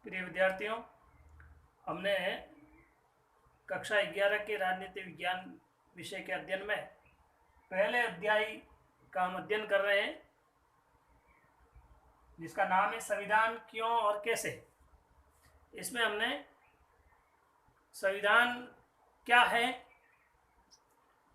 प्रिय विद्यार्थियों, हमने कक्षा 11 के राजनीति विज्ञान विषय के अध्ययन में पहले अध्याय का हम अध्ययन कर रहे हैं, जिसका नाम है संविधान क्यों और कैसे। इसमें हमने संविधान क्या है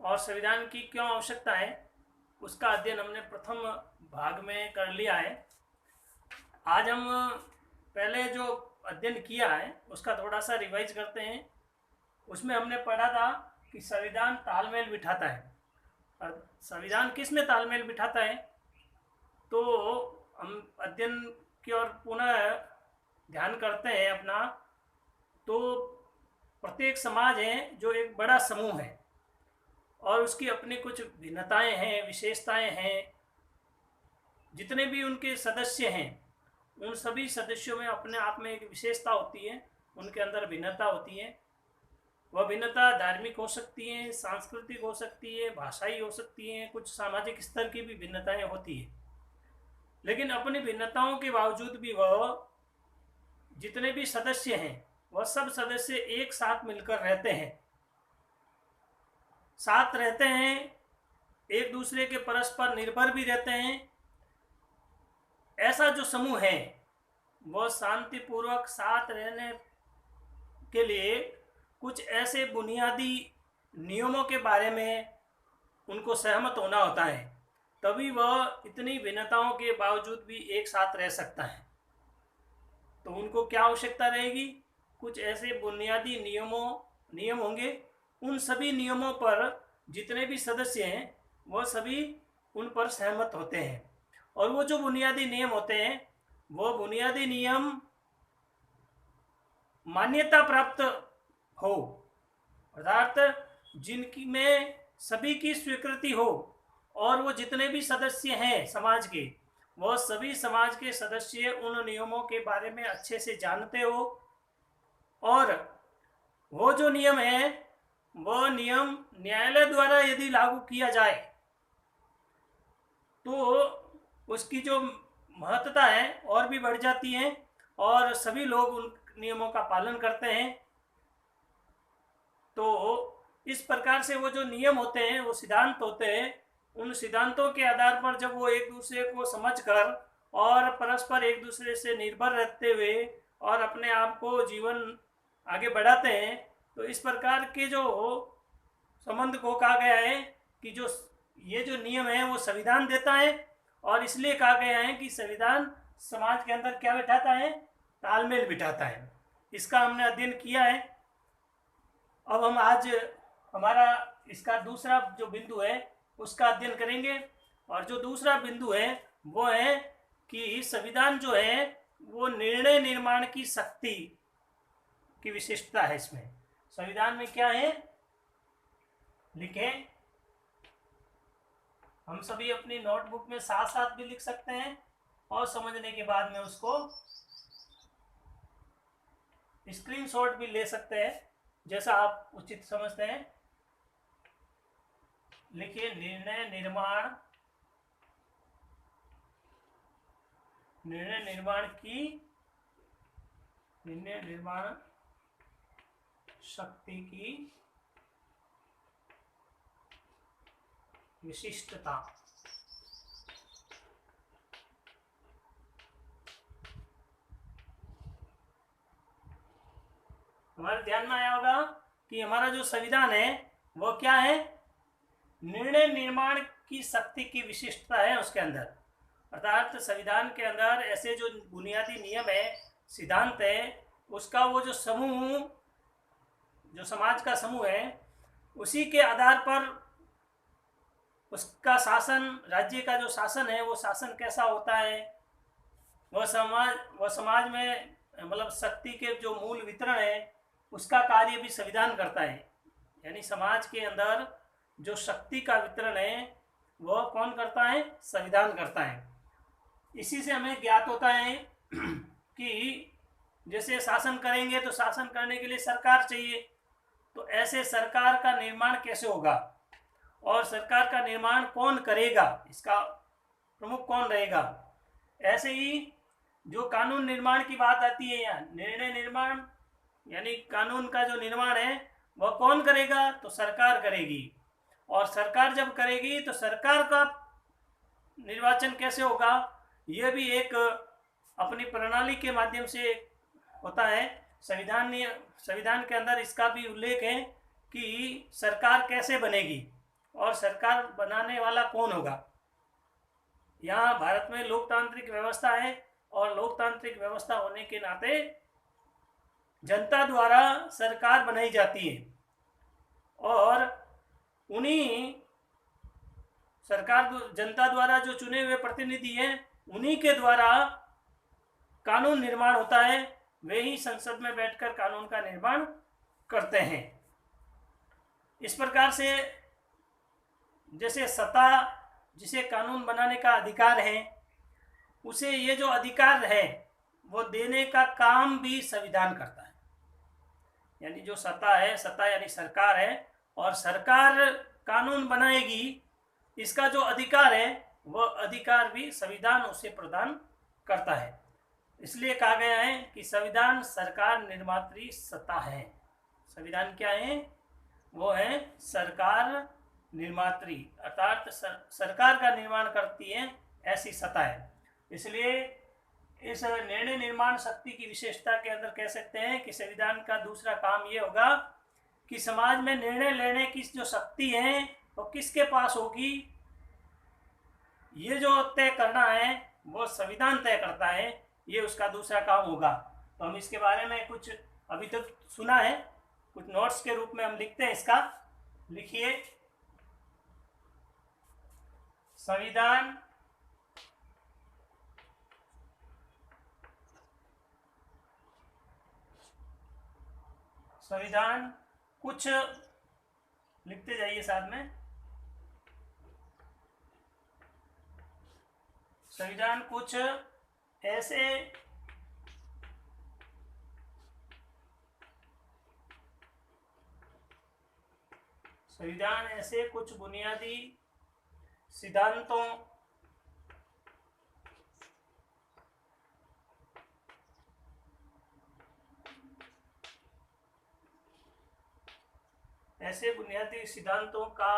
और संविधान की क्यों आवश्यकता है उसका अध्ययन हमने प्रथम भाग में कर लिया है। आज हम पहले जो अध्ययन किया है उसका थोड़ा सा रिवाइज करते हैं। उसमें हमने पढ़ा था कि संविधान तालमेल बिठाता है। और संविधान किस में तालमेल बिठाता है, तो हम अध्ययन की ओर पुनः ध्यान करते हैं अपना। तो प्रत्येक समाज है जो एक बड़ा समूह है और उसकी अपनी कुछ भिन्नताएं हैं, विशेषताएं हैं। जितने भी उनके सदस्य हैं उन सभी सदस्यों में अपने आप में एक विशेषता होती है, उनके अंदर भिन्नता होती है। वह भिन्नता धार्मिक हो सकती है, सांस्कृतिक हो सकती है, भाषाई हो सकती है, कुछ सामाजिक स्तर की भी भिन्नताएं होती है। लेकिन अपनी भिन्नताओं के बावजूद भी वह जितने भी सदस्य हैं वह सब सदस्य एक साथ मिलकर रहते हैं, साथ रहते हैं, एक दूसरे के परस्पर निर्भर भी रहते हैं। ऐसा जो समूह है वह शांतिपूर्वक साथ रहने के लिए कुछ ऐसे बुनियादी नियमों के बारे में उनको सहमत होना होता है, तभी वह इतनी भिन्नताओं के बावजूद भी एक साथ रह सकता है। तो उनको क्या आवश्यकता रहेगी, कुछ ऐसे बुनियादी नियम होंगे। उन सभी नियमों पर जितने भी सदस्य हैं वह सभी उन पर सहमत होते हैं। और वो जो बुनियादी नियम होते हैं वो बुनियादी नियम मान्यता प्राप्त हो, अर्थात जिनकी में सभी की स्वीकृति हो, और वो जितने भी सदस्य हैं समाज के वह सभी समाज के सदस्य उन नियमों के बारे में अच्छे से जानते हो, और वो जो नियम है वह नियम न्यायालय द्वारा यदि लागू किया जाए तो उसकी जो महत्ता है और भी बढ़ जाती है और सभी लोग उन नियमों का पालन करते हैं। तो इस प्रकार से वो जो नियम होते हैं वो सिद्धांत होते हैं। उन सिद्धांतों के आधार पर जब वो एक दूसरे को समझकर और परस्पर एक दूसरे से निर्भर रहते हुए और अपने आप को जीवन आगे बढ़ाते हैं, तो इस प्रकार के जो संबंध को कहा गया है कि जो ये जो नियम है वो संविधान देता है। और इसलिए कहा गया है कि संविधान समाज के अंदर क्या बिठाता है, तालमेल बिठाता है। इसका हमने अध्ययन किया है। अब हम आज हमारा इसका दूसरा जो बिंदु है उसका अध्ययन करेंगे। और जो दूसरा बिंदु है वो है कि संविधान जो है वो निर्णय निर्माण की शक्ति की विशिष्टता है। इसमें संविधान में क्या है लिखे, हम सभी अपनी नोटबुक में साथ साथ भी लिख सकते हैं और समझने के बाद में उसको स्क्रीनशॉट भी ले सकते हैं, जैसा आप उचित समझते हैं। लिखिए निर्णय निर्माण शक्ति की विशिष्टता। हमारे ध्यान में आया होगा कि हमारा जो संविधान है वो क्या है, निर्णय निर्माण की शक्ति की विशिष्टता है उसके अंदर। अर्थात संविधान के अंदर ऐसे जो बुनियादी नियम है, सिद्धांत है, उसका वो जो समूह, जो समाज का समूह है, उसी के आधार पर उसका शासन, राज्य का जो शासन है वो शासन कैसा होता है, वह समाज में मतलब शक्ति के जो मूल वितरण है उसका कार्य भी संविधान करता है। यानी समाज के अंदर जो शक्ति का वितरण है वह कौन करता है, संविधान करता है। इसी से हमें ज्ञात होता है कि जैसे शासन करेंगे तो शासन करने के लिए सरकार चाहिए, तो ऐसे सरकार का निर्माण कैसे होगा और सरकार का निर्माण कौन करेगा, इसका प्रमुख कौन रहेगा। ऐसे ही जो कानून निर्माण की बात आती है यहाँ, निर्णय निर्माण यानी कानून का जो निर्माण है वह कौन करेगा? तो सरकार करेगी। और सरकार जब करेगी तो सरकार का निर्वाचन कैसे होगा? यह भी एक अपनी प्रणाली के माध्यम से होता है। संविधान के अंदर इसका भी उल्लेख है कि सरकार कैसे बनेगी और सरकार बनाने वाला कौन होगा। यहाँ भारत में लोकतांत्रिक व्यवस्था है और लोकतांत्रिक व्यवस्था होने के नाते जनता द्वारा सरकार बनाई जाती है और उन्हीं सरकार जनता द्वारा जो चुने हुए प्रतिनिधि हैं उन्हीं के द्वारा कानून निर्माण होता है। वे ही संसद में बैठकर कानून का निर्माण करते हैं। इस प्रकार से जैसे सत्ता जिसे कानून बनाने का अधिकार है, उसे ये जो अधिकार है वो देने का काम भी संविधान करता है। यानी जो सत्ता है, सत्ता यानी सरकार है, और सरकार कानून बनाएगी, इसका जो अधिकार है वह अधिकार भी संविधान उसे प्रदान करता है। इसलिए कहा गया है कि संविधान सरकार निर्मात्री सत्ता है। संविधान क्या है? वो है सरकार निर्मात्री, अर्थात सरकार का निर्माण करती है ऐसी सत्ता है। इसलिए इस निर्णय निर्माण शक्ति की विशेषता के अंदर कह सकते हैं कि संविधान का दूसरा काम ये होगा कि समाज में निर्णय लेने की जो शक्ति है वो किसके पास होगी, ये जो तय करना है वो संविधान तय करता है। ये उसका दूसरा काम होगा। तो हम इसके बारे में कुछ अभी तक सुना है, कुछ नोट्स के रूप में हम लिखते हैं इसका। लिखिए, संविधान कुछ लिखते जाइए साथ में। संविधान कुछ ऐसे कुछ बुनियादी सिद्धांतों का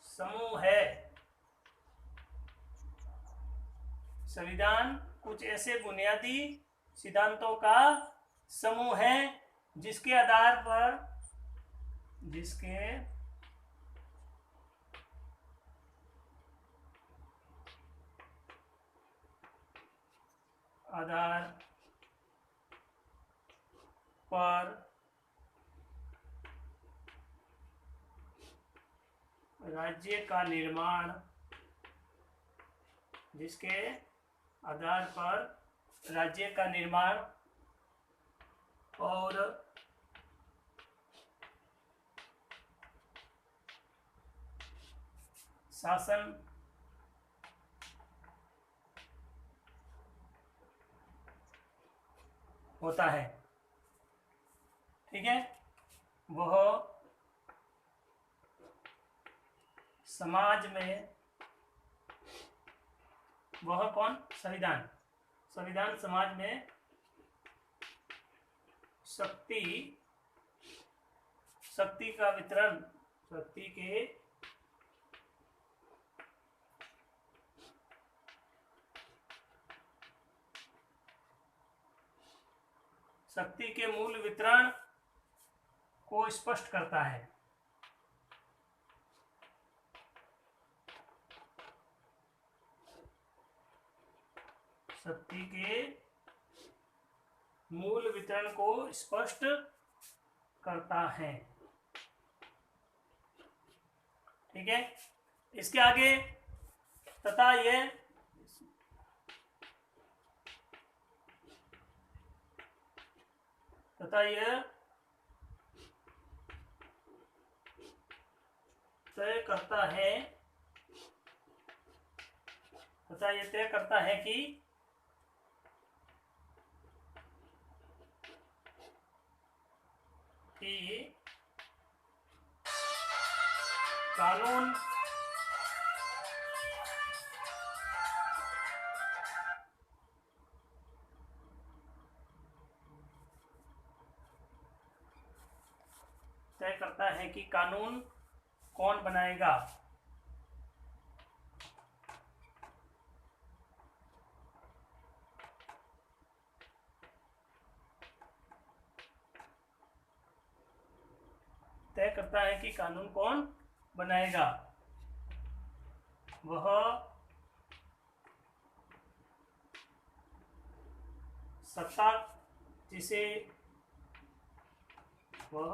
समूह है। संविधान कुछ ऐसे बुनियादी सिद्धांतों का समूह है जिसके आधार पर राज्य का निर्माण और शासन होता है। ठीक है, वह समाज में, वह कौन? संविधान समाज में शक्ति का वितरण, शक्ति के मूल वितरण को स्पष्ट करता है। शक्ति के मूल वितरण को स्पष्ट करता है। ठीक है, इसके आगे तथा यह तय करता है कि कानून तय करता है कि कानून कौन बनाएगा। तय करता है कि कानून कौन बनाएगा। वह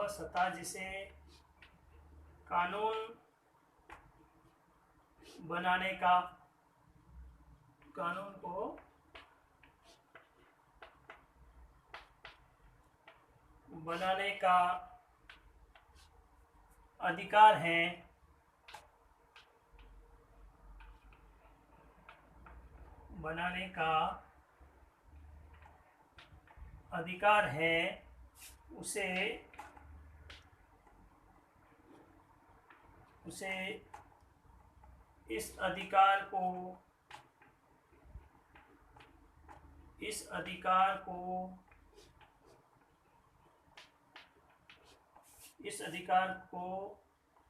सत्ता जिसे कानून बनाने का, कानून को बनाने का अधिकार है, बनाने का अधिकार है, उसे इस अधिकार को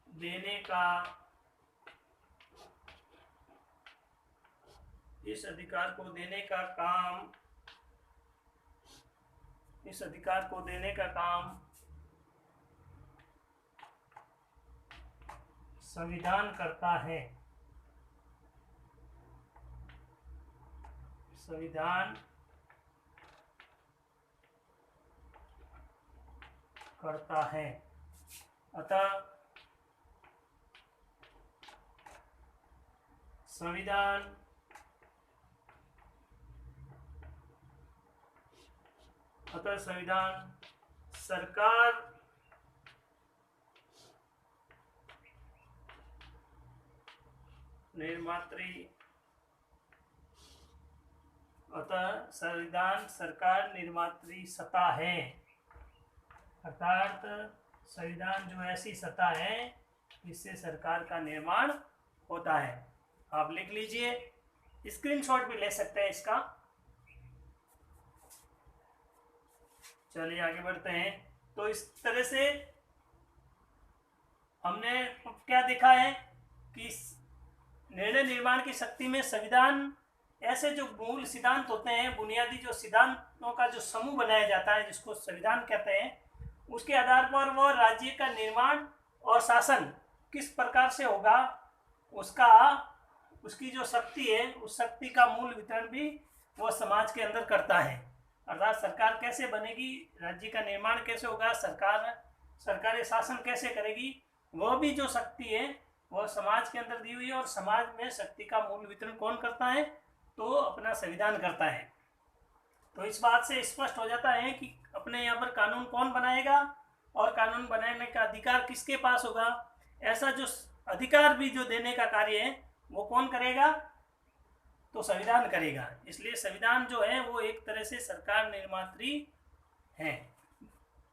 देने का, इस अधिकार को देने का काम संविधान करता है। संविधान करता है। अतः संविधान सरकार निर्मात्री सत्ता है। अर्थात संविधान जो ऐसी सत्ता है जिससे सरकार का निर्माण होता है। आप लिख लीजिए, स्क्रीनशॉट भी ले सकते हैं इसका। चलिए आगे बढ़ते हैं। तो इस तरह से हमने क्या देखा है कि निर्णय निर्माण की शक्ति में संविधान ऐसे जो मूल सिद्धांत होते हैं, बुनियादी जो सिद्धांतों का जो समूह बनाया जाता है जिसको संविधान कहते हैं, उसके आधार पर वह राज्य का निर्माण और शासन किस प्रकार से होगा, उसकी जो शक्ति है उस शक्ति का मूल वितरण भी वह समाज के अंदर करता है। अर्थात सरकार कैसे बनेगी, राज्य का निर्माण कैसे होगा, सरकारी शासन कैसे करेगी, वह भी जो शक्ति है वह समाज के अंदर दी हुई है। और समाज में शक्ति का मूल वितरण कौन करता है, तो अपना संविधान करता है। तो इस बात से स्पष्ट हो जाता है कि अपने यहाँ पर कानून कौन बनाएगा और कानून बनाने का अधिकार किसके पास होगा। ऐसा जो अधिकार भी जो देने का कार्य है वो कौन करेगा, तो संविधान करेगा। इसलिए संविधान जो है वो एक तरह से सरकार निर्मात्री है।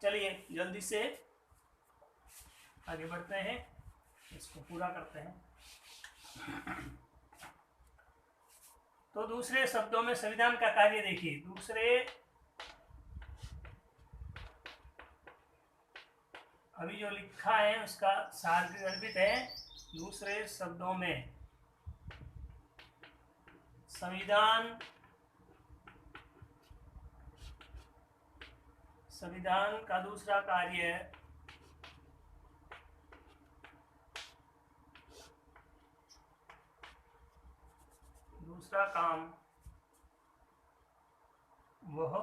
चलिए जल्दी से आगे बढ़ते हैं, इसको पूरा करते हैं। तो दूसरे शब्दों में संविधान का कार्य देखिए। अभी जो लिखा है उसका सारगर्भित है। दूसरे शब्दों में संविधान का दूसरा कार्य दूसरा काम वह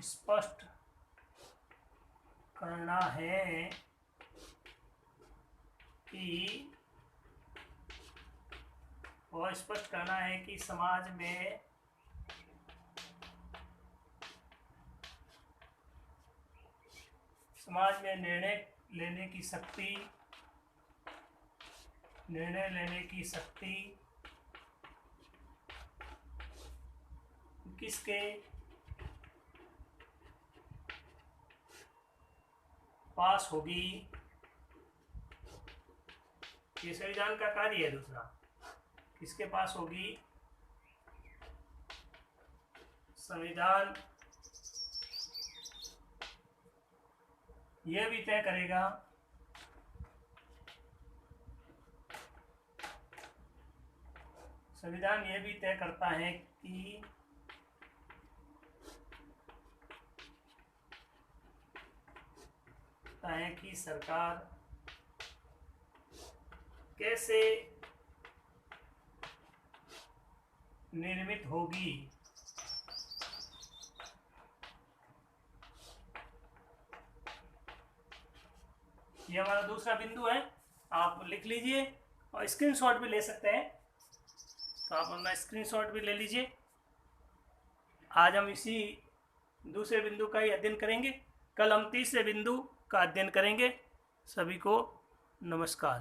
स्पष्ट करना है कि समाज में निर्णय लेने की शक्ति किसके पास होगी। ये संविधान का कार्य है। दूसरा किसके पास होगी, संविधान यह भी तय करेगा संविधान यह भी तय करता है कि सरकार कैसे निर्मित होगी। ये हमारा दूसरा बिंदु है, आप लिख लीजिए और स्क्रीनशॉट भी ले सकते हैं, तो आप अपना स्क्रीनशॉट भी ले लीजिए। आज हम इसी दूसरे बिंदु का ही अध्ययन करेंगे, कल हम तीसरे बिंदु का अध्ययन करेंगे। सभी को नमस्कार।